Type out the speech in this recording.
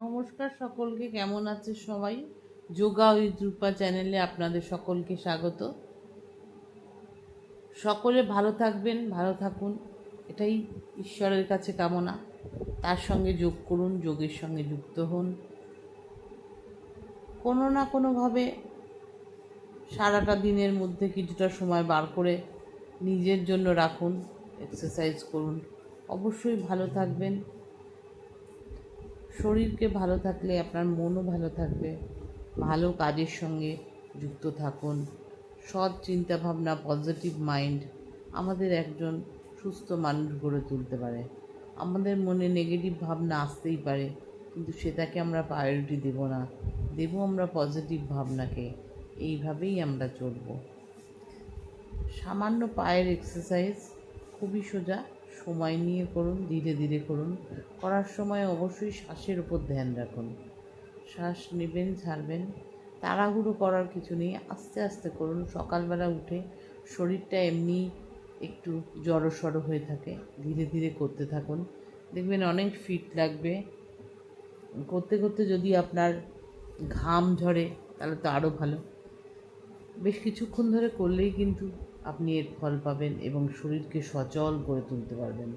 নমস্কার সকলকে, কেমন আছে সবাই? যোগা উইথ রূপা চ্যানেলে আপনাদের সকলকে স্বাগত। সকলে ভালো থাকবেন, ভালো থাকুন, এটাই ঈশ্বরের কাছে কামনা। তার সঙ্গে যোগ করুন, যোগের সঙ্গে যুক্ত হন। কোনো না কোনোভাবে সারাটা দিনের মধ্যে কিছুটা সময় বার করে নিজের জন্য রাখুন, এক্সারসাইজ করুন। অবশ্যই ভালো থাকবেন। শরীরকে ভালো থাকলে আপনার মনও ভালো থাকবে। ভালো কাজের সঙ্গে যুক্ত থাকুন। সৎ চিন্তাভাবনা, পজিটিভ মাইন্ড আমাদের একজন সুস্থ মানুষ গড়ে তুলতে পারে। আমাদের মনে নেগেটিভ ভাবনা আসতেই পারে, কিন্তু সেটাকে আমরা প্রায়োরিটি দেব না, দেব আমরা পজিটিভ ভাবনাকে। এইভাবেই আমরা চলব। সামান্য পায়ের এক্সারসাইজ, খুবই সোজা। সময় নিয়ে করুন, ধীরে ধীরে করুন। করার সময় অবশ্যই শ্বাসের উপর ধ্যান রাখুন। শ্বাস নেবেন, ছাড়বেন। তাড়াহুড়ো করার কিছু নেই, আস্তে আস্তে করুন। সকালবেলা উঠে শরীরটা এমনি একটু জড়সড় হয়ে থাকে, ধীরে ধীরে করতে থাকুন, দেখবেন অনেক ফিট লাগবে। করতে করতে যদি আপনার ঘাম ঝরে তাহলে তো আরও ভালো। বেশ কিছুক্ষণ ধরে করলেই কিন্তু আপনি এর ফল পাবেন এবং শরীরকে সচল করে তুলতে পারবেন।